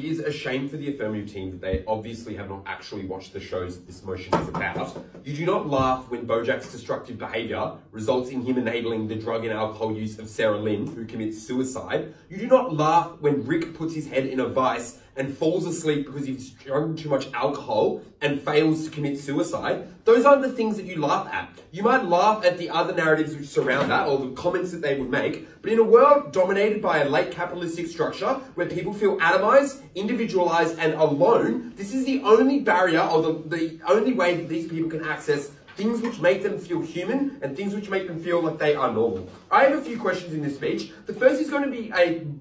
it is a shame for the Affirmative team that they obviously have not actually watched the shows this motion is about. You do not laugh when BoJack's destructive behaviour results in him enabling the drug and alcohol use of Sarah Lynn, who commits suicide. You do not laugh when Rick puts his head in a vice and falls asleep because he's drunk too much alcohol and fails to commit suicide. Those aren't the things that you laugh at. You might laugh at the other narratives which surround that or the comments that they would make, but in a world dominated by a late capitalistic structure where people feel atomized, individualized and alone, this is the only barrier or the only way that these people can access things which make them feel human and things which make them feel like they are normal. I have a few questions in this speech. The first is going to be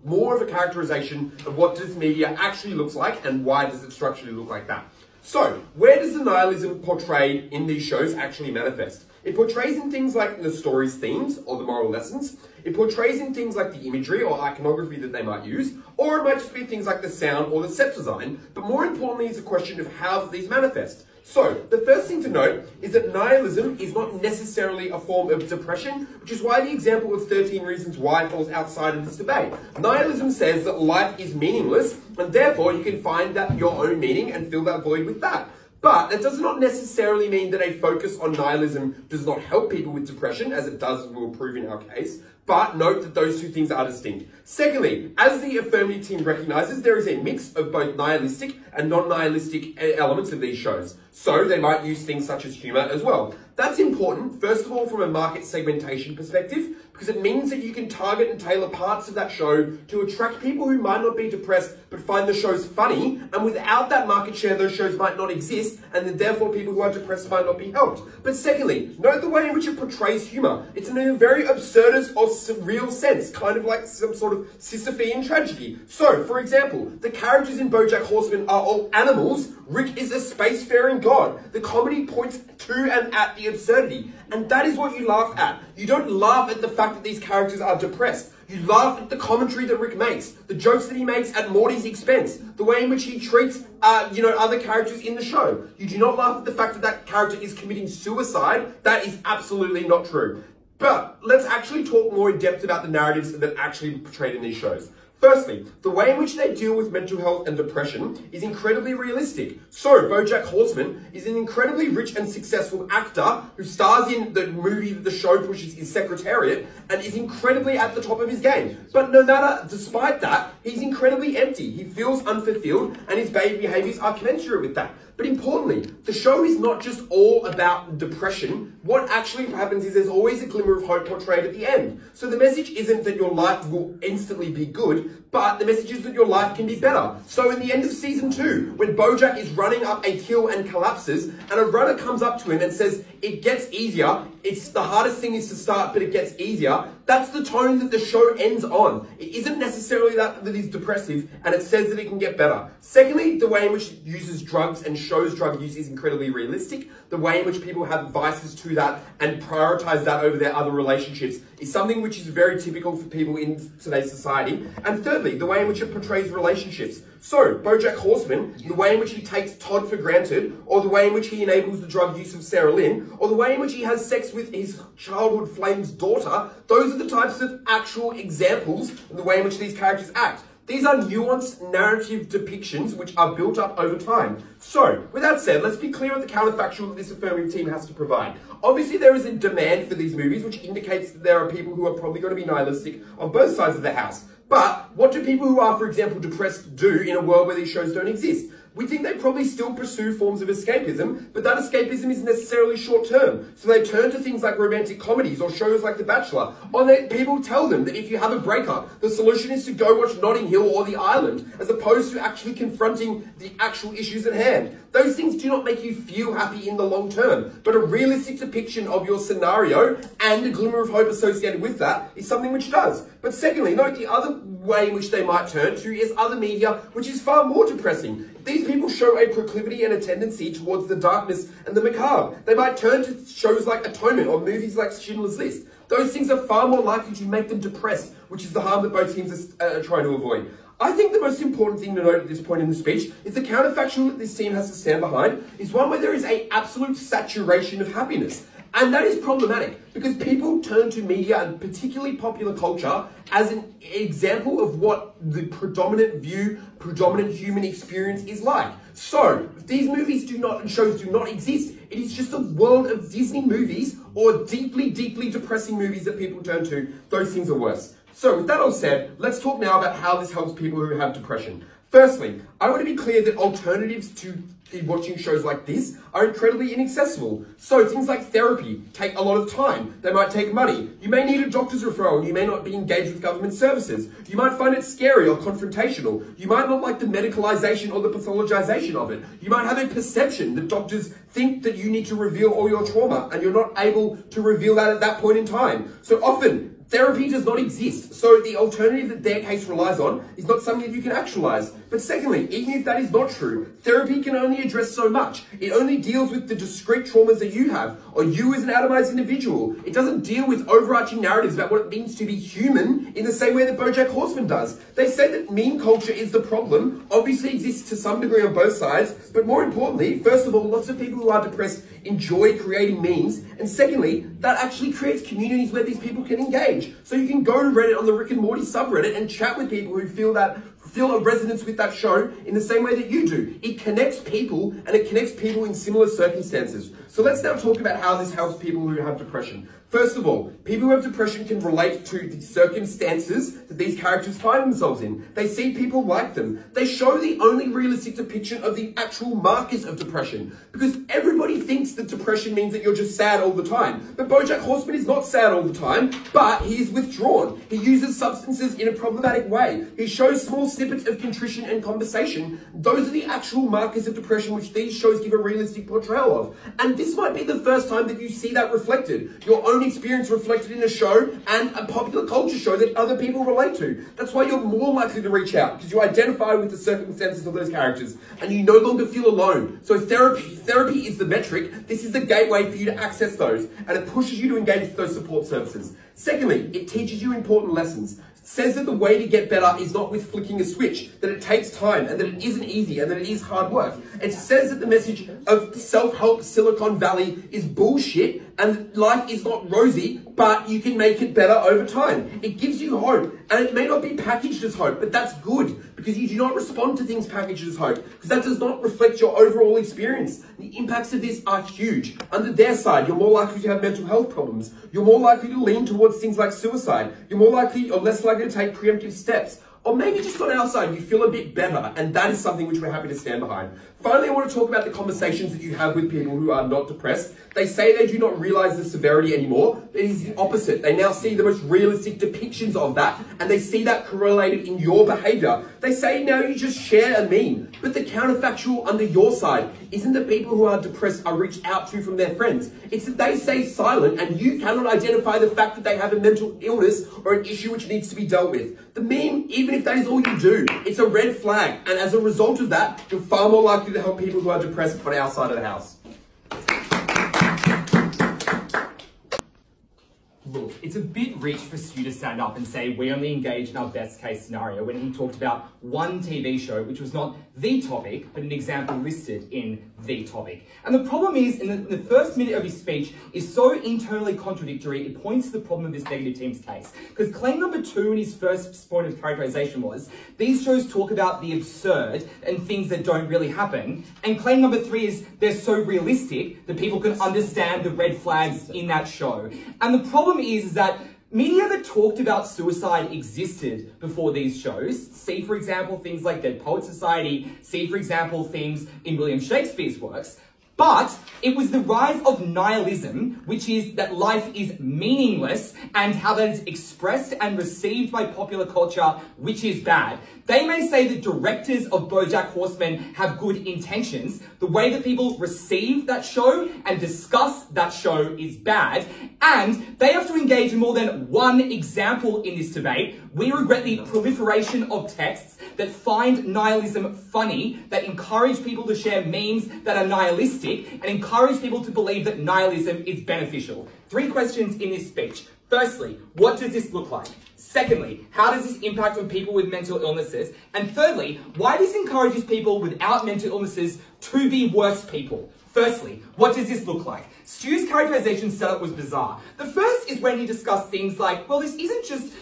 more of a characterization of what this media actually looks like and why does it structurally look like that. So, where does the nihilism portrayed in these shows actually manifest? It portrays in things like the story's themes or the moral lessons. It portrays in things like the imagery or iconography that they might use, or it might just be things like the sound or the set design. But more importantly, it's a question of how these manifest. So, the first thing to note is that nihilism is not necessarily a form of depression, which is why the example of 13 Reasons Why falls outside of this debate. Nihilism says that life is meaningless, and therefore you can find that your own meaning and fill that void with that. But that does not necessarily mean that a focus on nihilism does not help people with depression, as it does, we'll prove in our case. But note that those two things are distinct. Secondly, as the Affirmative team recognises, there is a mix of both nihilistic and non-nihilistic elements of these shows. So they might use things such as humour as well. That's important, first of all, from a market segmentation perspective, because it means that you can target and tailor parts of that show to attract people who might not be depressed but find the shows funny, and without that market share, those shows might not exist, and then therefore people who are depressed might not be helped. But secondly, note the way in which it portrays humour. It's in a very absurdist or surreal sense, kind of like some sort of Sisyphean tragedy. So, for example, the characters in BoJack Horseman are all animals. Rick is a spacefaring god. The comedy points to and at the absurdity, and that is what you laugh at. You don't laugh at the fact that these characters are depressed. You laugh at the commentary that Rick makes, the jokes that he makes at Morty's expense, the way in which he treats, other characters in the show. You do not laugh at the fact that that character is committing suicide. That is absolutely not true. But let's actually talk more in depth about the narratives that are actually portrayed in these shows. Firstly, the way in which they deal with mental health and depression is incredibly realistic. So, BoJack Horseman is an incredibly rich and successful actor who stars in the movie that the show pushes, is Secretariat, and is incredibly at the top of his game. But despite that, he's incredibly empty. He feels unfulfilled, and his behaviours are commensurate with that. But importantly, the show is not just all about depression. What actually happens is there's always a glimmer of hope portrayed at the end. So the message isn't that your life will instantly be good, but the message is that your life can be better. So in the end of season 2, when BoJack is running up a hill and collapses, and a runner comes up to him and says, "It gets easier. It's the hardest thing is to start, but it gets easier." That's the tone that the show ends on. It isn't necessarily that he's depressive, and it says that it can get better. Secondly, the way in which it uses drugs and shows drug use is incredibly realistic. The way in which people have vices to that and prioritize that over their other relationships is something which is very typical for people in today's society. And thirdly, the way in which it portrays relationships. So, BoJack Horseman, the way in which he takes Todd for granted, or the way in which he enables the drug use of Sarah Lynn, or the way in which he has sex with his childhood flame's daughter, those are the types of actual examples of the way in which these characters act. These are nuanced narrative depictions which are built up over time. So, with that said, let's be clear on the counterfactual that this Affirmative team has to provide. Obviously, there is a demand for these movies, which indicates that there are people who are probably going to be nihilistic on both sides of the house. But what do people who are, for example, depressed do in a world where these shows don't exist? We think they probably still pursue forms of escapism, but that escapism isn't necessarily short-term. So they turn to things like romantic comedies or shows like The Bachelor. Or people tell them that if you have a breakup, the solution is to go watch Notting Hill or The Island, as opposed to actually confronting the actual issues at hand. Those things do not make you feel happy in the long term, but a realistic depiction of your scenario and a glimmer of hope associated with that is something which does. But secondly, note the other way in which they might turn to is other media, which is far more depressing. These people show a proclivity and a tendency towards the darkness and the macabre. They might turn to shows like Atonement or movies like Schindler's List. Those things are far more likely to make them depressed, which is the harm that both teams are trying to avoid. I think the most important thing to note at this point in the speech is the counterfactual that this team has to stand behind is one where there is an absolute saturation of happiness. And that is problematic because people turn to media and particularly popular culture as an example of what the predominant human experience is like. So, if these movies and shows do not exist, it is just a world of Disney movies or deeply, deeply depressing movies that people turn to. Those things are worse. So, with that all said, let's talk now about how this helps people who have depression. Firstly, I want to be clear that alternatives to watching shows like this are incredibly inaccessible. So things like therapy take a lot of time. They might take money. You may need a doctor's referral. You may not be engaged with government services. You might find it scary or confrontational. You might not like the medicalization or the pathologization of it. You might have a perception that doctors think that you need to reveal all your trauma and you're not able to reveal that at that point in time. So often, therapy does not exist, so the alternative that their case relies on is not something that you can actualize. But secondly, even if that is not true, therapy can only address so much. It only deals with the discrete traumas that you have, or you as an atomized individual. It doesn't deal with overarching narratives about what it means to be human in the same way that BoJack Horseman does. They say that meme culture is the problem, obviously exists to some degree on both sides, but more importantly, first of all, lots of people who are depressed enjoy creating memes, and secondly, that actually creates communities where these people can engage. So you can go to Reddit on the Rick and Morty subreddit and chat with people who feel a resonance with that show in the same way that you do. It connects people, and it connects people in similar circumstances. So let's now talk about how this helps people who have depression. First of all, people who have depression can relate to the circumstances that these characters find themselves in. They see people like them. They show the only realistic depiction of the actual markers of depression. Because everybody thinks that depression means that you're just sad all the time. But BoJack Horseman is not sad all the time, but he is withdrawn. He uses substances in a problematic way. He shows small snippets of contrition and conversation. Those are the actual markers of depression which these shows give a realistic portrayal of. And this might be the first time that you see that reflected. Your own experience reflected in a show and a popular culture show that other people relate to. That's why you're more likely to reach out, because you identify with the circumstances of those characters and you no longer feel alone. So therapy is the metric. This is the gateway for you to access those, and it pushes you to engage with those support services. Secondly, it teaches you important lessons. Says that the way to get better is not with flicking a switch, that it takes time and that it isn't easy and that it is hard work. It says that the message of self-help Silicon Valley is bullshit and life is not rosy, but you can make it better over time. It gives you hope, and it may not be packaged as hope, but that's good because you do not respond to things packaged as hope because that does not reflect your overall experience. The impacts of this are huge. Under their side, you're more likely to have mental health problems. You're more likely to lean towards things like suicide. You're more likely or less likely to take preemptive steps. Or maybe just on our side, you feel a bit better, and that is something which we're happy to stand behind. Finally, I want to talk about the conversations that you have with people who are not depressed. They say they do not realize the severity anymore. It is the opposite. They now see the most realistic depictions of that, and they see that correlated in your behavior. They say now you just share a meme, but the counterfactual under your side isn't that people who are depressed are reached out to from their friends. It's that they stay silent, and you cannot identify the fact that they have a mental illness or an issue which needs to be dealt with. The meme, even if that is all you do, it's a red flag, and as a result of that, you're far more likely to help people who are depressed on our side of the house. Look, it's a bit rich for Stu to stand up and say we only engage in our best case scenario when he talked about one TV show which was not the topic, but an example listed in the topic. And the problem is, in the first minute of his speech is so internally contradictory, it points to the problem of this negative team's case. Because claim number 2 in his first point of characterization was, these shows talk about the absurd and things that don't really happen. And claim number 3 is, they're so realistic that people can understand the red flags in that show. And the problem is that media that talked about suicide existed before these shows. See, for example, things like Dead Poets Society. See, for example, themes in William Shakespeare's works. But it was the rise of nihilism, which is that life is meaningless, and how that is expressed and received by popular culture, which is bad. They may say that directors of BoJack Horseman have good intentions. The way that people receive that show and discuss that show is bad, and they have to engage in more than one example in this debate. We regret the proliferation of texts that find nihilism funny, that encourage people to share memes that are nihilistic, and encourage people to believe that nihilism is beneficial. 3 questions in this speech. Firstly, what does this look like? Secondly, how does this impact on people with mental illnesses? And thirdly, why this encourages people without mental illnesses to be worse people? Firstly, what does this look like? Stu's characterization setup was bizarre. The first is when he discussed things like, well, this isn't just,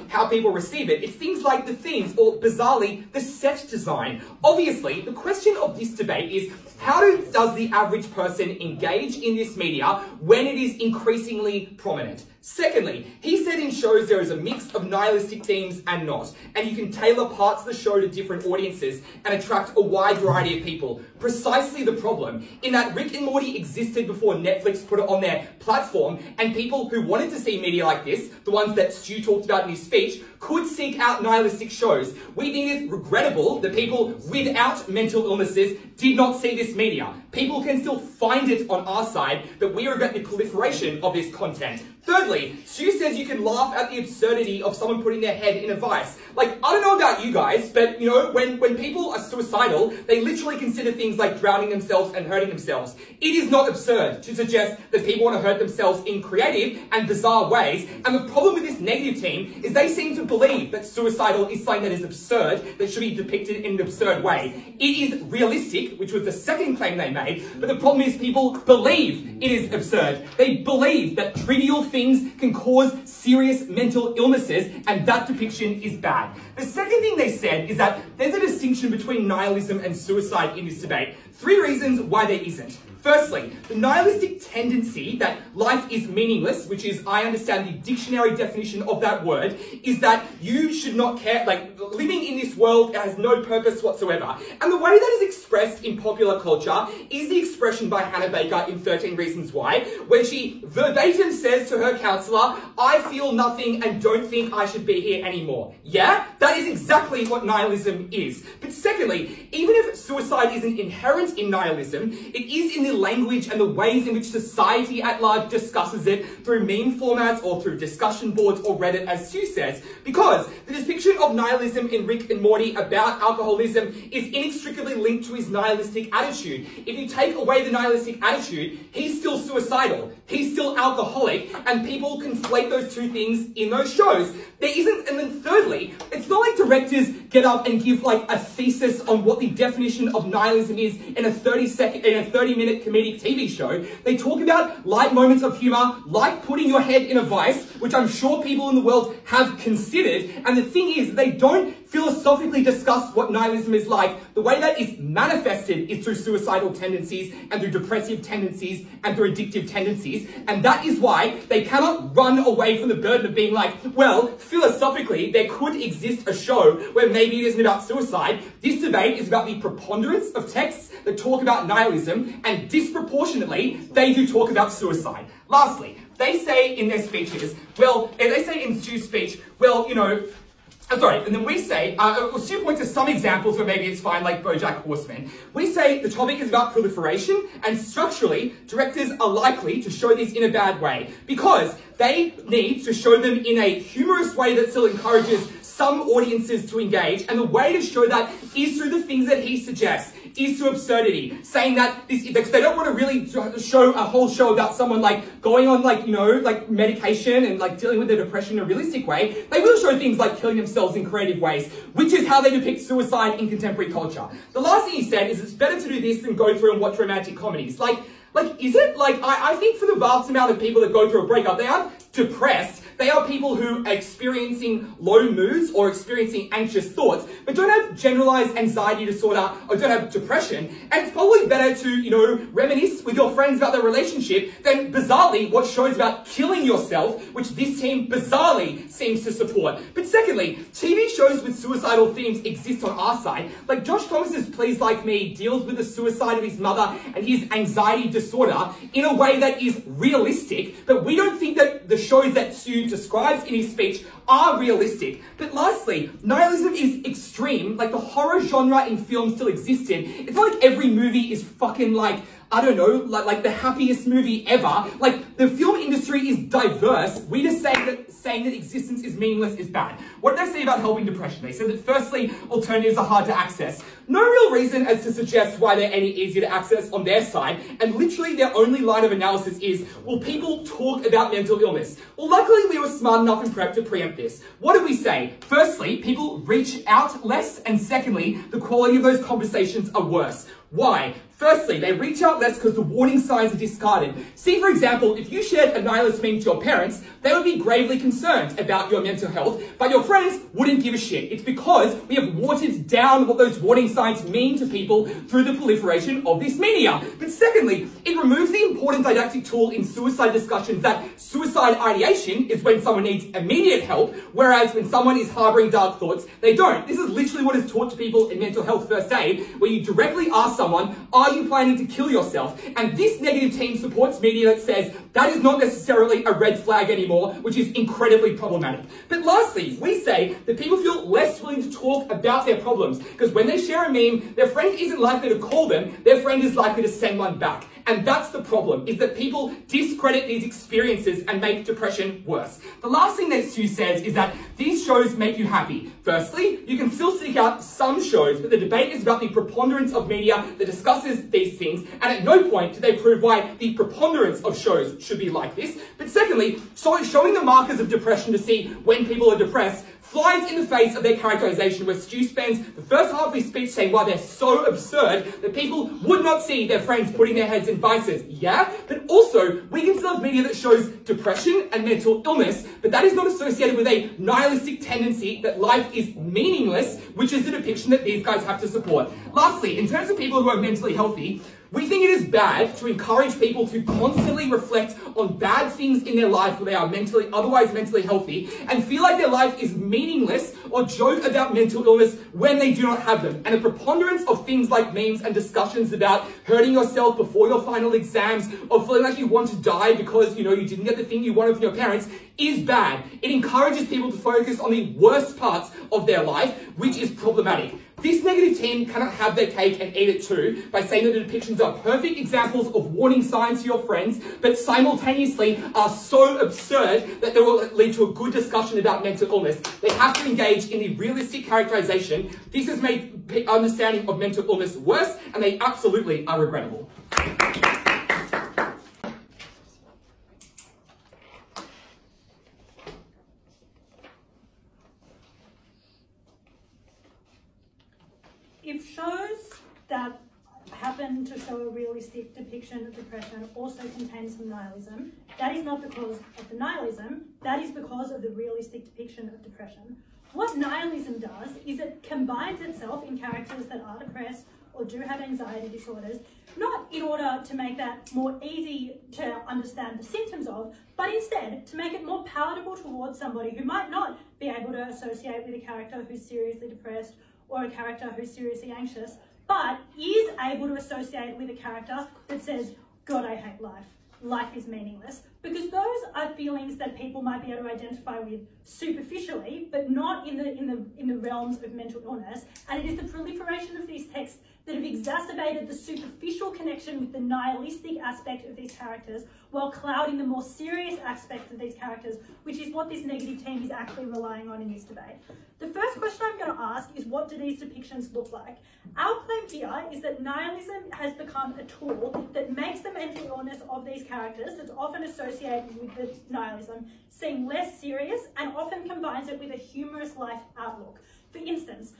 how people receive it. It's things like the themes, or bizarrely, the set design. Obviously, the question of this debate is, how does the average person engage in this media when it is increasingly prominent? Secondly, he said in shows there is a mix of nihilistic themes and not, and you can tailor parts of the show to different audiences and attract a wide variety of people. Precisely the problem, in that Rick and Morty existed before Netflix put it on their platform, and people who wanted to see media like this, the ones that Stu talked about in his speech, could seek out nihilistic shows. We think it's regrettable that people without mental illnesses did not see this media. People can still find it on our side, but we regret the proliferation of this content. Thirdly, Stu says you can laugh at the absurdity of someone putting their head in a vice. Like, I don't know about you guys, but, when people are suicidal, they literally consider things like drowning themselves and hurting themselves. It is not absurd to suggest that people want to hurt themselves in creative and bizarre ways, and the problem with this negative team is they seem to believe that suicidal is something that is absurd, that should be depicted in an absurd way. It is realistic, which was the second claim they made, but the problem is people believe it is absurd. They believe that trivial things can cause serious mental illnesses, and that depiction is bad. The second thing they said is that there's a distinction between nihilism and suicide in this debate. 3 reasons why there isn't. Firstly, the nihilistic tendency that life is meaningless, which is, I understand the dictionary definition of that word, is that you should not care, like, living in this world has no purpose whatsoever. And the way that is expressed in popular culture is the expression by Hannah Baker in 13 Reasons Why, where she verbatim says to her counsellor, I feel nothing and don't think I should be here anymore. Yeah? That is exactly what nihilism is. But secondly, even if suicide isn't inherent in nihilism, it is in the language and the ways in which society at large discusses it through meme formats or through discussion boards or Reddit, as Stu says, because the depiction of nihilism in Rick and Morty about alcoholism is inextricably linked to his nihilistic attitude. If you take away the nihilistic attitude, he's still suicidal, he's still alcoholic, and people conflate those two things in those shows. There isn't, and then thirdly, it's not like directors get up and give like a thesis on what the definition of nihilism is in a 30-minute comedic TV show. They talk about light moments of humor, like putting your head in a vice, which I'm sure people in the world have considered. And the thing is, they don't philosophically discuss what nihilism is like. The way that is manifested is through suicidal tendencies and through depressive tendencies and through addictive tendencies. And that is why they cannot run away from the burden of being like, well, philosophically, there could exist a show where maybe it isn't about suicide. This debate is about the preponderance of texts that talk about nihilism, and disproportionately, they do talk about suicide. Lastly, they say in their speeches, they say in Stu's speech, and then we say, Stu points to some examples where maybe it's fine, like BoJack Horseman. We say the topic is about proliferation, and structurally, directors are likely to show these in a bad way, because they need to show them in a humorous way that still encourages some audiences to engage, and the way to show that is through the things that he suggests, is through absurdity, saying that this, because they don't want to really show a whole show about someone like going on like medication and like dealing with their depression in a realistic way. They will show things like killing themselves in creative ways, which is how they depict suicide in contemporary culture. The last thing he said is it's better to do this than go through and watch romantic comedies. Like, is it? Like, I think for the vast amount of people that go through a breakup, they aren't depressed. They are people who are experiencing low moods or experiencing anxious thoughts, but don't have generalized anxiety disorder or don't have depression. And it's probably better to, reminisce with your friends about their relationship than, bizarrely, watch shows about killing yourself, which this team bizarrely seems to support. But secondly, TV shows with suicidal themes exist on our side. Like Josh Thomas's Please Like Me deals with the suicide of his mother and his anxiety disorder in a way that is realistic, but we don't think that the shows that Stu describes in his speech are realistic. But lastly, nihilism is extreme. Like, the horror genre in film still existed. It's not like every movie is fucking like, I don't know, like the happiest movie ever. Like, the film industry is diverse. We just say that saying that existence is meaningless is bad. What did they say about helping depression? They said that firstly, alternatives are hard to access. No real reason as to suggest why they're any easier to access on their side, and literally their only line of analysis is, will people talk about mental illness? Well, luckily we were smart enough in prep to preempt this. What did we say? Firstly, people reach out less, and secondly, the quality of those conversations are worse. Why? Firstly, they reach out less because the warning signs are discarded. See, for example, if you shared a nihilist meme to your parents, they would be gravely concerned about your mental health, but your friends wouldn't give a shit. It's because we have watered down what those warning signs mean to people through the proliferation of this media. But secondly, it removes the important didactic tool in suicide discussions that suicide ideation is when someone needs immediate help, whereas when someone is harboring dark thoughts, they don't. This is literally what is taught to people in mental health first aid, where you directly ask someone, are you planning to kill yourself? And this negative team supports media that says that is not necessarily a red flag anymore, which is incredibly problematic. But lastly, we say that people feel less willing to talk about their problems, because when they share a meme, their friend isn't likely to call them, their friend is likely to send one back. And that's the problem, is that people discredit these experiences and make depression worse. The last thing that Stu says is that these shows make you happy. Firstly, you can still seek out some shows, but the debate is about the preponderance of media that discusses these things, and at no point do they prove why the preponderance of shows should be like this. But secondly, showing the markers of depression to see when people are depressed flies in the face of their characterization, where Stu spends the first half of his speech saying why they're so absurd that people would not see their friends putting their heads in vices. Yeah, but also we can still have media that shows depression and mental illness, but that is not associated with a nihilistic tendency that life is meaningless, which is the depiction that these guys have to support. Lastly, in terms of people who are mentally healthy, we think it is bad to encourage people to constantly reflect on bad things in their life where they are otherwise mentally healthy, and feel like their life is meaningless, or joke about mental illness when they do not have them. And a preponderance of things like memes and discussions about hurting yourself before your final exams, or feeling like you want to die because, you didn't get the thing you wanted from your parents, is bad. It encourages people to focus on the worst parts of their life, which is problematic. This negative team cannot have their cake and eat it too by saying that the depictions are perfect examples of warning signs to your friends, but simultaneously are so absurd that they will lead to a good discussion about mental illness. They have to engage in the realistic characterization. This has made understanding of mental illness worse, and they absolutely are regrettable. If shows that happen to show a realistic depiction of depression also contain some nihilism, that is not because of the nihilism, that is because of the realistic depiction of depression. What nihilism does is it combines itself in characters that are depressed or do have anxiety disorders, not in order to make that more easy to understand the symptoms of, but instead to make it more palatable towards somebody who might not be able to associate with a character who's seriously depressed or a character who's seriously anxious, but is able to associate with a character that says, God, I hate life. Life is meaningless. Because those are feelings that people might be able to identify with superficially, but not in the realms of mental illness. And it is the proliferation of these texts that have exacerbated the superficial connection with the nihilistic aspect of these characters, while clouding the more serious aspects of these characters, which is what this negative team is actually relying on in this debate. The first question I'm going to ask is, what do these depictions look like? Our claim here is that nihilism has become a tool that makes the mental illness of these characters, that's often associated with the nihilism, seem less serious, and often combines it with a humorous life outlook. For instance,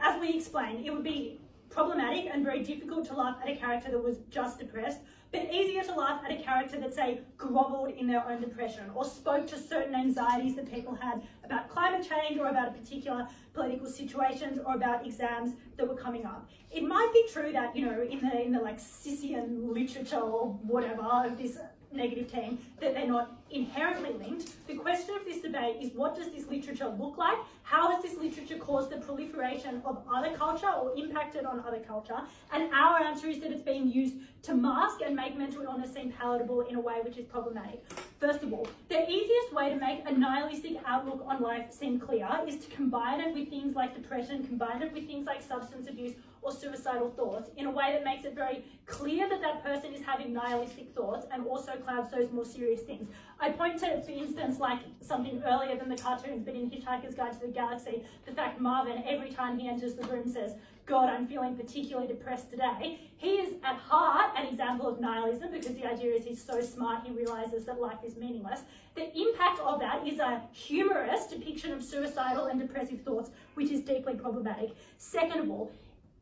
as we explained, it would be problematic and very difficult to laugh at a character that was just depressed, but easier to laugh at a character that, say, grovelled in their own depression or spoke to certain anxieties that people had about climate change or about a particular political situations or about exams that were coming up. It might be true that, in the like Sissian literature or whatever of this negative team, that they're not inherently linked. The question of this debate is, what does this literature look like? How has this literature caused the proliferation of other culture or impacted on other culture? And our answer is that it's being used to mask and make mental illness seem palatable in a way which is problematic. First of all, the easiest way to make a nihilistic outlook on life seem clear is to combine it with things like depression, combine it with things like substance abuse or suicidal thoughts in a way that makes it very clear that that person is having nihilistic thoughts, and also clouds those more serious things. I point to, for instance, like something earlier than the cartoons, but in Hitchhiker's Guide to the Galaxy, the fact Marvin, every time he enters the room, says, God, I'm feeling particularly depressed today. He is at heart an example of nihilism, because the idea is he's so smart he realizes that life is meaningless. The impact of that is a humorous depiction of suicidal and depressive thoughts, which is deeply problematic. Second of all,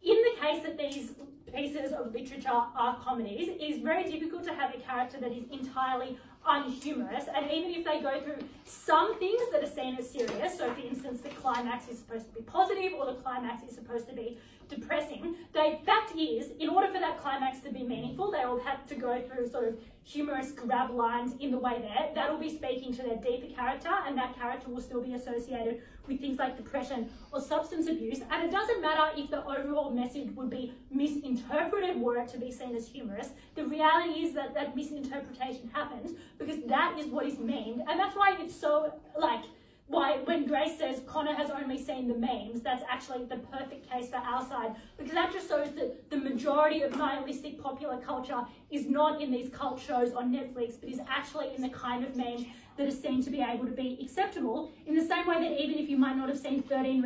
in the case that these pieces of literature are comedies, it is very difficult to have a character that is entirely unhumorous, and even if they go through some things that are seen as serious, so for instance the climax is supposed to be positive or the climax is supposed to be depressing, the fact is, in order for that climax to be meaningful, they will have to go through sort of humorous grab lines in the way there. That'll be speaking to their deeper character, and that character will still be associated with things like depression or substance abuse. And it doesn't matter if the overall message would be misinterpreted were it to be seen as humorous. The reality is that that misinterpretation happens because that is what is memed. And that's why it's so, like, why when Grace says Connor has only seen the memes, that's actually the perfect case for our side, because that just shows that the majority of nihilistic popular culture is not in these cult shows on Netflix, but is actually in the kind of memes that are seen to be able to be acceptable, in the same way that even if you might not have seen 13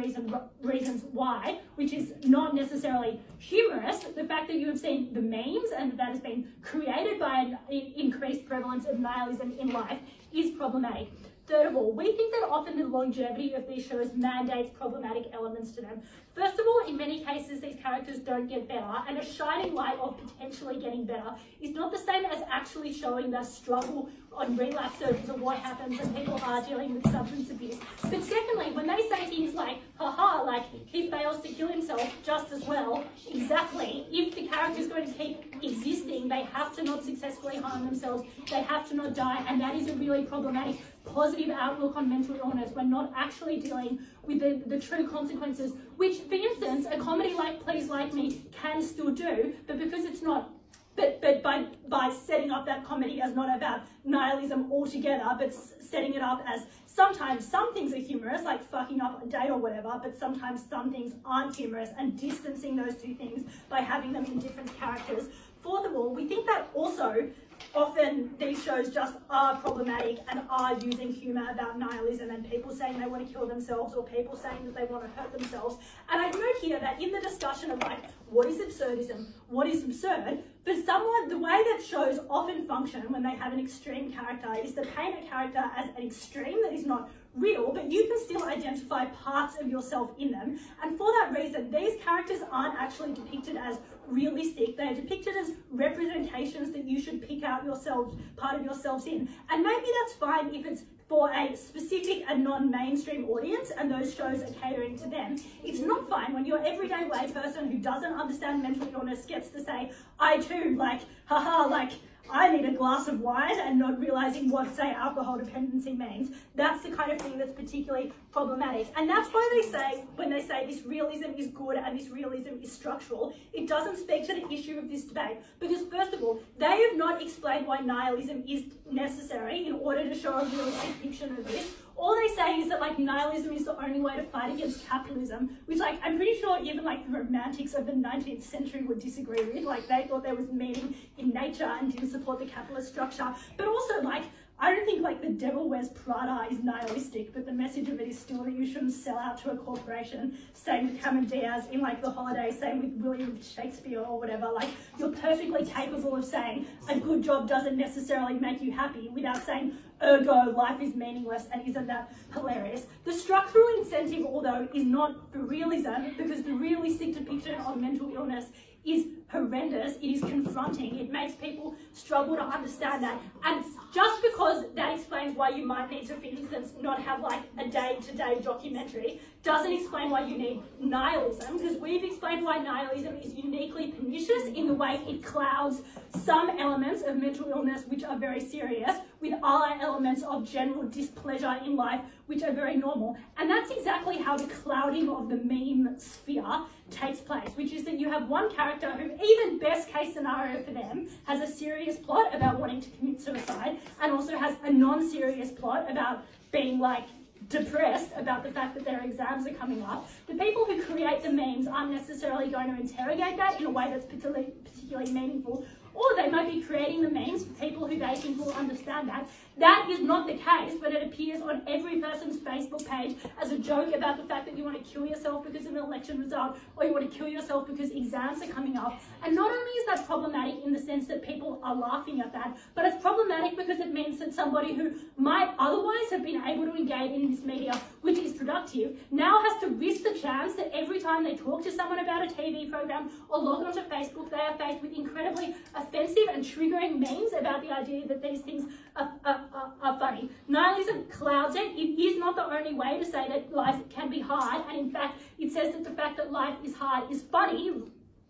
Reasons Why, which is not necessarily humorous, the fact that you have seen the memes and that has been created by an increased prevalence of nihilism in life is problematic. Third of all, we think that often the longevity of these shows mandates problematic elements to them. First of all, in many cases, these characters don't get better, and a shining light of potentially getting better is not the same as actually showing the struggle on relapse surgeries of what happens when people are dealing with substance abuse. But secondly, when they say things like, haha, like, he fails to kill himself just as well, exactly, if the character is going to keep existing, they have to not successfully harm themselves, they have to not die, and that is a really problematic positive outlook on mental illness. We're not actually dealing with the true consequences, which, for instance, a comedy like Please Like Me can still do, but because it's not, but by setting up that comedy as not about nihilism altogether, but setting it up as sometimes some things are humorous, like fucking up a date or whatever, but sometimes some things aren't humorous, and distancing those two things by having them in different characters. Fourth of all, we think that also often these shows just are problematic and are using humour about nihilism and people saying they want to kill themselves or people saying that they want to hurt themselves. And I note here that in the discussion of like, what is absurdism, what is absurd, for someone, the way that shows often function when they have an extreme character is to paint a character as an extreme that is not real, but you can still identify parts of yourself in them. And for that reason, these characters aren't actually depicted as realistic. They are depicted as representations that you should pick out yourselves, part of yourselves in. And maybe that's fine if it's for a specific and non-mainstream audience and those shows are catering to them. It's not fine when your everyday layperson who doesn't understand mental illness gets to say, I too, like, haha, like, I need a glass of wine, and not realising what, say, alcohol dependency means. That's the kind of thing that's particularly problematic. And that's why they say, when they say this realism is good and this realism is structural, it doesn't speak to the issue of this debate. Because first of all, they have not explained why nihilism is necessary in order to show a realistic depiction of this. All they say is that like nihilism is the only way to fight against capitalism, which like I'm pretty sure even like the romantics of the 19th century would disagree with. Like they thought there was meaning in nature and didn't support the capitalist structure. But also like I don't think like The Devil Wears Prada is nihilistic, but the message of it is still that you shouldn't sell out to a corporation. Same with Cameron Diaz in like The Holiday, same with William Shakespeare or whatever. Like you're perfectly capable of saying a good job doesn't necessarily make you happy without saying ergo life is meaningless, and isn't that hilarious? The structural incentive, although, is not for realism, because the realistic depiction of mental illness is horrendous, it is confronting, it makes people struggle to understand that. And just because that explains why you might need to, for instance, not have like a day-to-day documentary, doesn't explain why you need nihilism, because we've explained why nihilism is uniquely pernicious in the way it clouds some elements of mental illness which are very serious with other elements of general displeasure in life which are very normal. And that's exactly how the clouding of the meme sphere takes place, which is that you have one character who, even best case scenario for them, has a serious plot about wanting to commit suicide and also has a non-serious plot about being like depressed about the fact that their exams are coming up. The people who create the memes aren't necessarily going to interrogate that in a way that's particularly meaningful or they might be creating the memes for people who they think will understand that. That is not the case, but it appears on every person's Facebook page as a joke about the fact that you want to kill yourself because of an election result, or you want to kill yourself because exams are coming up. And not only is that problematic in the sense that people are laughing at that, but it's problematic because it means that somebody who might otherwise have been able to engage in this media, which is productive, now has to risk the chance that every time they talk to someone about a TV program or log onto Facebook, they are faced with incredibly offensive and triggering memes about the idea that these things are funny. Nihilism clouds it. It is not the only way to say that life can be hard, and in fact, it says that the fact that life is hard is funny,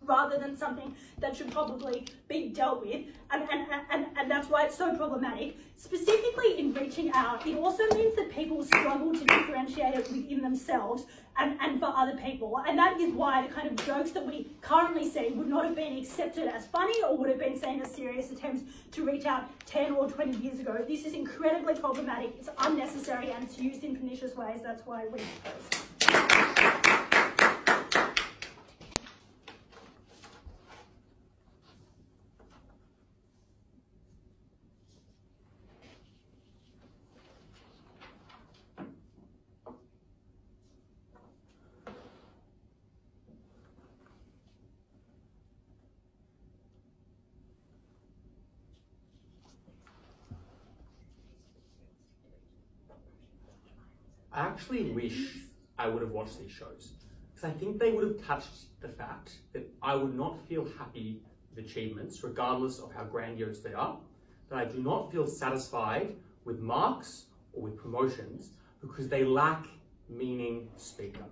rather than something that should probably be dealt with, and that's why it's so problematic. Specifically in reaching out, it also means that people struggle to differentiate it within themselves and for other people, and that is why the kind of jokes that we currently see would not have been accepted as funny or would have been seen as serious attempts to reach out 10 or 20 years ago. This is incredibly problematic, it's unnecessary, and it's used in pernicious ways. That's why we oppose. I actually wish I would have watched these shows, because I think they would have touched the fact that I would not feel happy with achievements, regardless of how grandiose they are, that I do not feel satisfied with marks or with promotions because they lack meaning speaker.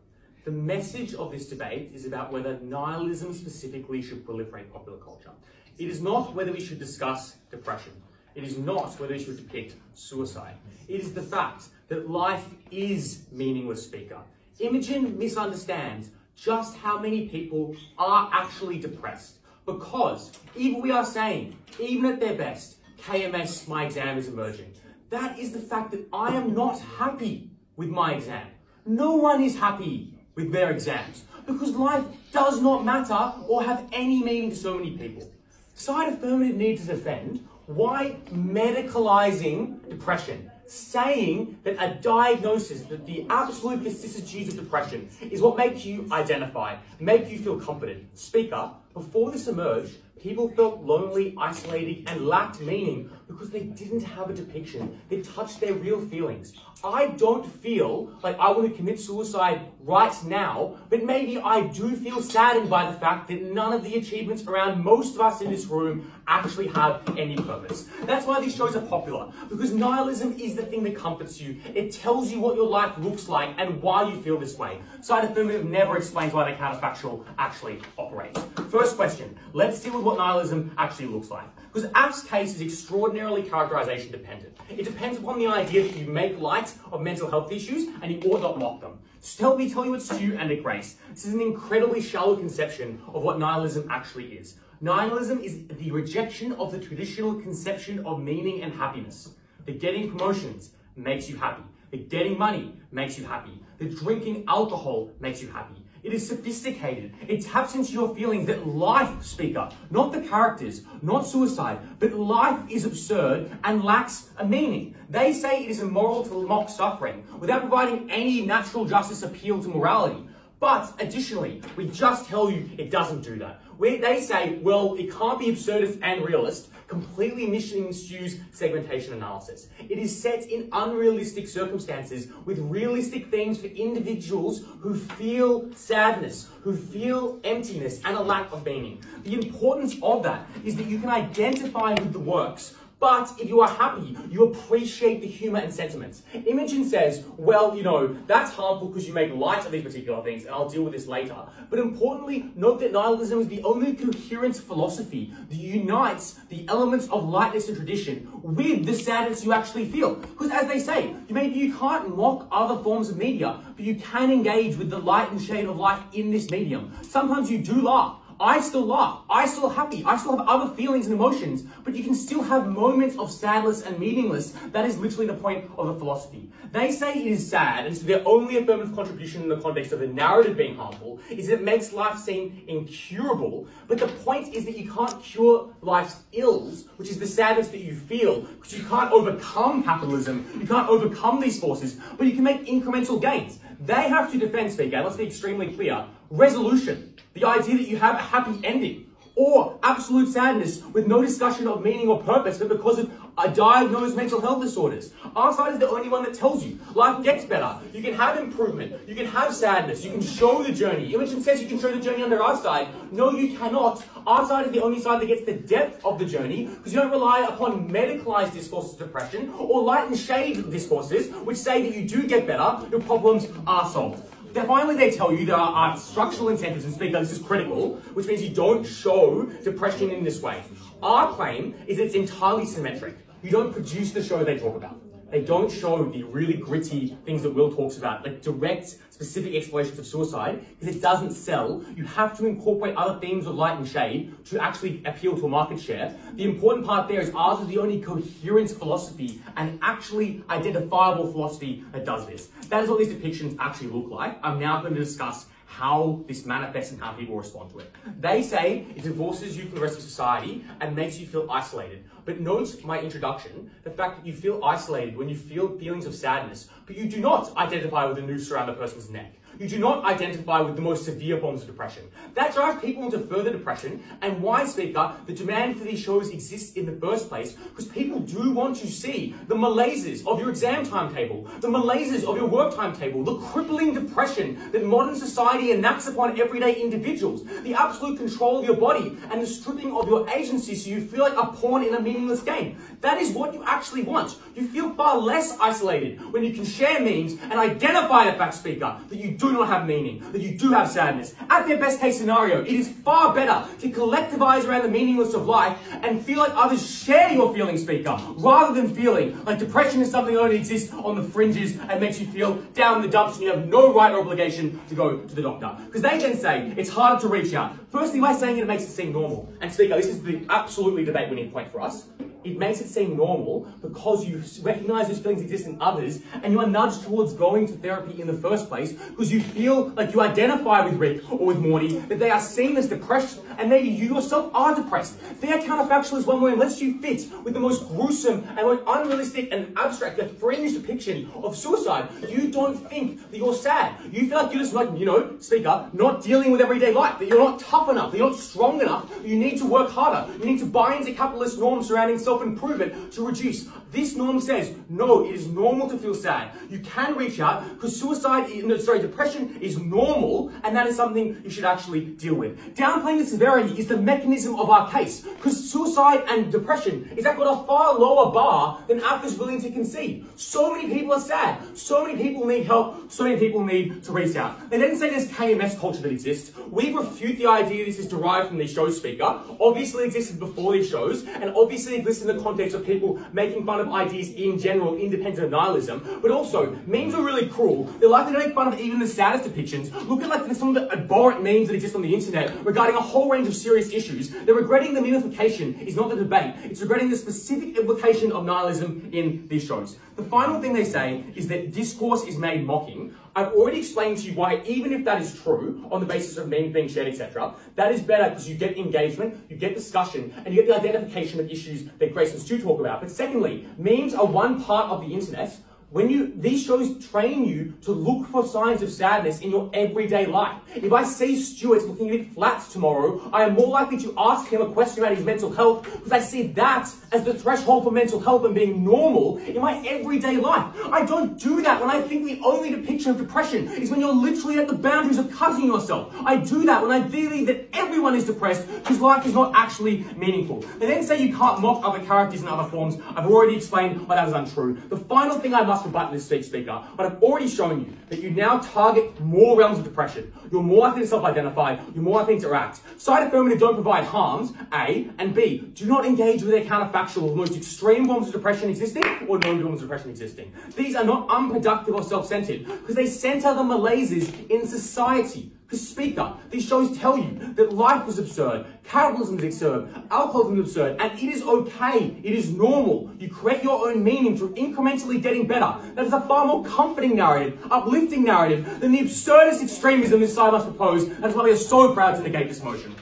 The message of this debate is about whether nihilism specifically should proliferate popular culture. It is not whether we should discuss depression. It is not whether we should depict suicide. It is the fact that life is meaningless speaker. Imogen misunderstands just how many people are actually depressed, because even we are saying, even at their best, KMS, my exam is emerging. That is the fact that I am not happy with my exam. No one is happy with their exams, because life does not matter or have any meaning to so many people. Side Affirmative need to defend why medicalizing depression, saying that a diagnosis, that the absolute vicissitudes of depression is what makes you identify, make you feel confident. Speaker, before this emerged, people felt lonely, isolated, and lacked meaning because they didn't have a depiction that touched their real feelings. I don't feel like I want to commit suicide right now, but maybe I do feel saddened by the fact that none of the achievements around most of us in this room actually have any purpose. That's why these shows are popular, because nihilism is the thing that comforts you. It tells you what your life looks like and why you feel this way. Side Affirmative never explains why the counterfactual actually operates. First question, let's deal with what nihilism actually looks like. Because App's case is extraordinarily characterization dependent. It depends upon the idea that you make light of mental health issues and you ought not mock them. So let me tell you it's Stu and a Grace. This is an incredibly shallow conception of what nihilism actually is. Nihilism is the rejection of the traditional conception of meaning and happiness. That getting promotions makes you happy. That getting money makes you happy. That drinking alcohol makes you happy. It is sophisticated. It taps into your feelings that life, speaker, not the characters, not suicide, but life is absurd and lacks a meaning. They say it is immoral to mock suffering without providing any natural justice appeal to morality. But additionally, we just tell you it doesn't do that. They say, well, it can't be absurdist and realist, completely miscues segmentation analysis. It is set in unrealistic circumstances with realistic themes for individuals who feel sadness, who feel emptiness and a lack of meaning. The importance of that is that you can identify with the works, but if you are happy, you appreciate the humour and sentiments. Imogen says, well, you know, that's harmful because you make light of these particular things, and I'll deal with this later. But importantly, note that nihilism is the only coherent philosophy that unites the elements of lightness and tradition with the sadness you actually feel. Because as they say, maybe you can't mock other forms of media, but you can engage with the light and shade of life in this medium. Sometimes you do laugh. I still laugh, I still happy, I still have other feelings and emotions, but you can still have moments of sadness and meaningless. That is literally the point of the philosophy. They say it is sad, and so their only affirmative contribution in the context of the narrative being harmful is that it makes life seem incurable, but the point is that you can't cure life's ills, which is the sadness that you feel, because you can't overcome capitalism, you can't overcome these forces, but you can make incremental gains. They have to defend, speaker, and let's be extremely clear, resolution, the idea that you have a happy ending, or absolute sadness with no discussion of meaning or purpose, but because of diagnosed mental health disorders. Our side is the only one that tells you life gets better, you can have improvement, you can have sadness, you can show the journey. Imogen says you can show the journey under our side. No, you cannot. Our side is the only side that gets the depth of the journey, because you don't rely upon medicalized discourses of depression or light and shade discourses, which say that you do get better, your problems are solved. Then finally, they tell you there are structural incentives, and speaker, this is critical, which means you don't show depression in this way. Our claim is it's entirely symmetric. You don't produce the show they talk about. They don't show the really gritty things that Will talks about, like direct, specific explorations of suicide, because it doesn't sell. You have to incorporate other themes of light and shade to actually appeal to a market share. The important part there is ours is the only coherent philosophy and actually identifiable philosophy that does this. That is what these depictions actually look like. I'm now going to discuss how this manifests and how people respond to it. They say it divorces you from the rest of society and makes you feel isolated. But note my introduction, the fact that you feel isolated when you feel feelings of sadness, but you do not identify with the noose around the person's neck. You do not identify with the most severe forms of depression. That drives people into further depression, and why, speaker, the demand for these shows exists in the first place, because people do want to see the malaises of your exam timetable, the malaises of your work timetable, the crippling depression that modern society enacts upon everyday individuals, the absolute control of your body, and the stripping of your agency so you feel like a pawn in a meaningless game. That is what you actually want. You feel far less isolated when you can share memes and identify the fact, speaker, that you do not have meaning, that you do have sadness. At their best case scenario, it is far better to collectivize around the meaningless of life and feel like others share your feelings, speaker, rather than feeling like depression is something that only exists on the fringes and makes you feel down in the dumps and you have no right or obligation to go to the doctor. Because they then say it's harder to reach out. Firstly, by saying it makes it seem normal. And speaker, this is the absolutely debate-winning point for us. It makes it seem normal because you recognize those feelings exist in others and you are nudged towards going to therapy in the first place because you feel like you identify with Rick or with Morty, that they are seen as depressed and maybe you yourself are depressed. Their counterfactual is one way lets you fit with the most gruesome and most unrealistic and abstract, the fringe depiction of suicide. You don't think that you're sad. You feel like you're just like, you know, speaker, not dealing with everyday life, that you're not tough enough, that you're not strong enough, you need to work harder. You need to buy into capitalist norms surrounding self-improvement to reduce. This norm says, no, it is normal to feel sad. You can reach out because depression is normal and that is something you should actually deal with. Downplaying the severity is the mechanism of our case because suicide and depression is at a far lower bar than APRA's willing to concede. So many people are sad. So many people need help. So many people need to reach out. They then say there's KMS culture that exists. We refute the idea this is derived from these shows, speaker. Obviously existed before these shows and obviously exists in the context of people making fun of ideas in general, independent of nihilism, but also memes are really cruel. They're likely to make fun of even the saddest depictions. Look at like some of the abhorrent memes that exist on the internet regarding a whole range of serious issues. They're regretting the memification is not the debate. It's regretting the specific implication of nihilism in these shows. The final thing they say is that discourse is made mocking. I've already explained to you why, even if that is true, on the basis of memes being shared, etc., that is better because you get engagement, you get discussion, and you get the identification of issues that Grace and Stu talk about. But secondly, memes are one part of the internet. These shows train you to look for signs of sadness in your everyday life. If I see Stuart looking a bit flat tomorrow, I am more likely to ask him a question about his mental health because I see that as the threshold for mental health and being normal in my everyday life. I don't do that when I think the only depiction of depression is when you're literally at the boundaries of cutting yourself. I do that when I believe that everyone is depressed because life is not actually meaningful. They then say you can't mock other characters in other forms. I've already explained why that is untrue. The final thing I must rebut in this speaker, but I've already shown you that you now target more realms of depression. You're more likely to self-identify, you're more likely to interact. Side affirmative don't provide harms, A, and B, do not engage with their counterfactual of the most extreme forms of depression existing or no forms of depression existing. These are not unproductive or self-centered because they center the malaises in society. Because speaker, these shows tell you that life was absurd, capitalism is absurd, alcoholism is absurd, and it is okay, it is normal. You create your own meaning through incrementally getting better. That is a far more comforting narrative, uplifting narrative, than the absurdist extremism this side must propose, and that's why we are so proud to negate this motion.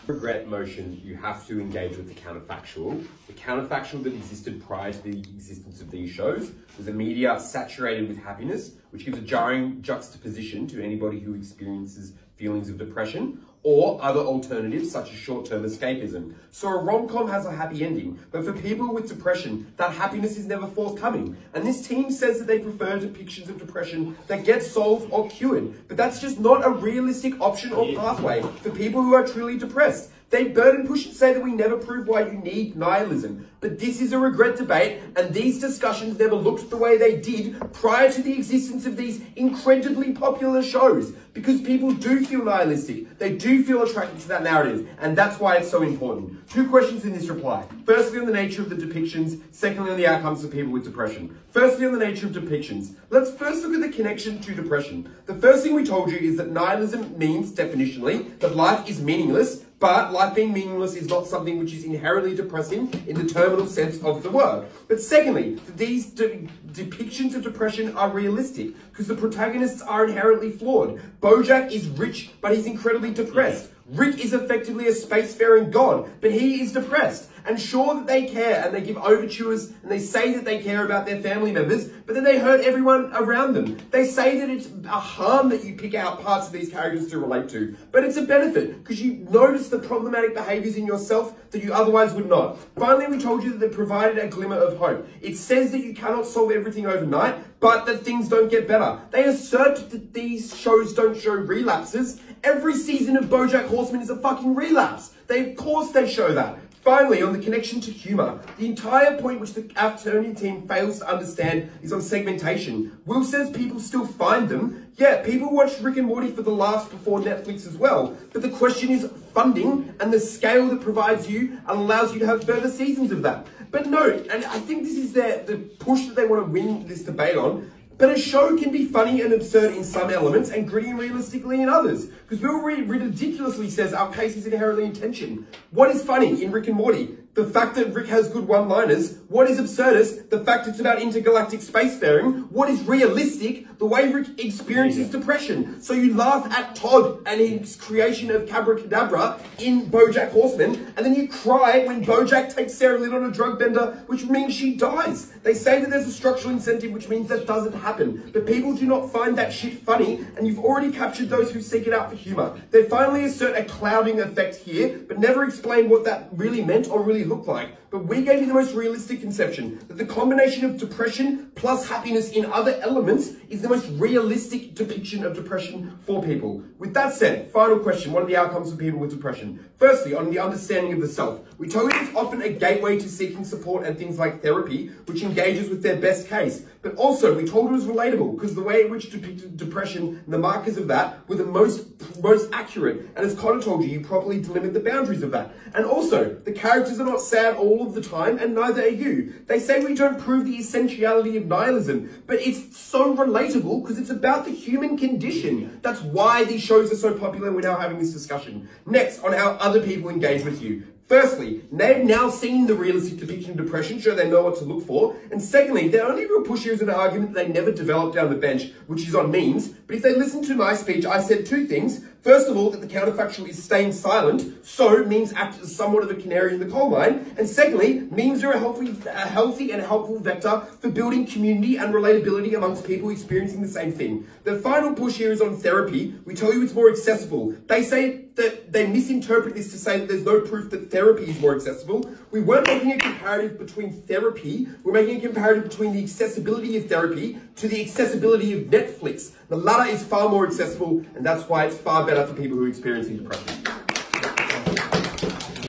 Regret motion, you have to engage with the counterfactual. The counterfactual that existed prior to the existence of these shows was a media saturated with happiness, which gives a jarring juxtaposition to anybody who experiences feelings of depression, or other alternatives such as short-term escapism. So a rom-com has a happy ending, but for people with depression, that happiness is never forthcoming. And this team says that they prefer depictions of depression that get solved or cured, but that's just not a realistic option or pathway for people who are truly depressed. They burden push and say that we never prove why you need nihilism. But this is a regret debate, and these discussions never looked the way they did prior to the existence of these incredibly popular shows. Because people do feel nihilistic. They do feel attracted to that narrative, and that's why it's so important. 2 questions in this reply. Firstly, on the nature of the depictions. Secondly, on the outcomes for people with depression. Firstly, on the nature of depictions. Let's first look at the connection to depression. The first thing we told you is that nihilism means, definitionally, that life is meaningless, but life being meaningless is not something which is inherently depressing in the terminal sense of the word. But secondly, these depictions of depression are realistic because the protagonists are inherently flawed. BoJack is rich, but he's incredibly depressed. Rick is effectively a spacefaring god, but he is depressed. And sure that they care and they give overtures and they say that they care about their family members, but then they hurt everyone around them. They say that it's a harm that you pick out parts of these characters to relate to, but it's a benefit because you notice the problematic behaviors in yourself that you otherwise would not. Finally, we told you that they provided a glimmer of hope. It says that you cannot solve everything overnight, but that things don't get better. They assert that these shows don't show relapses. Every season of BoJack Horseman is a fucking relapse. Of course they show that. Finally, on the connection to humour, the entire point which the Affirmative team fails to understand is on segmentation. Will says people still find them. Yeah, people watch Rick and Morty for the laughs before Netflix as well. But the question is funding and the scale that provides you and allows you to have further seasons of that. But no, and I think this is the push that they want to win this debate on. But a show can be funny and absurd in some elements and gritty and realistically in others. Because Will ridiculously says our case is inherently in tension. What is funny in Rick and Morty? The fact that Rick has good one-liners. What is absurdist? The fact it's about intergalactic spacefaring. What is realistic? The way Rick experiences depression. So you laugh at Todd and his creation of Cabracadabra in BoJack Horseman, and then you cry when BoJack takes Sarah Lynn on a drug bender, which means she dies. They say that there's a structural incentive, which means that doesn't happen. But people do not find that shit funny, and you've already captured those who seek it out for humour. They finally assert a clouding effect here, but never explain what that really meant or really looked like. But we gave you the most realistic conception, that the combination of depression plus happiness in other elements is the most realistic depiction of depression for people. With that said, final question, what are the outcomes for people with depression? Firstly, on the understanding of the self. We told you it's often a gateway to seeking support and things like therapy, which engages with their best case. But also, we told it was relatable, because the way in which depicted depression and the markers of that were the most accurate. And as Connor told you, you properly delimit the boundaries of that. And also, the characters are not sad all of the time, and neither are you. They say we don't prove the essentiality of nihilism, but it's so relatable because it's about the human condition. That's why these shows are so popular and we're now having this discussion. Next, on how other people engage with you. Firstly, they've now seen the realistic depiction of depression, so they know what to look for. And secondly, their only real push here is an argument that they never developed down the bench, which is on memes. But if they listen to my speech, I said 2 things. First of all, that the counterfactual is staying silent, so memes act as somewhat of a canary in the coal mine. And secondly, memes are a healthy and helpful vector for building community and relatability amongst people experiencing the same thing. The final push here is on therapy. We tell you it's more accessible. They say that they misinterpret this to say that there's no proof that therapy is more accessible. We weren't making a comparative between therapy. We're making a comparative between the accessibility of therapy to the accessibility of Netflix. The latter is far more accessible, and that's why it's far better for people who are experiencing depression.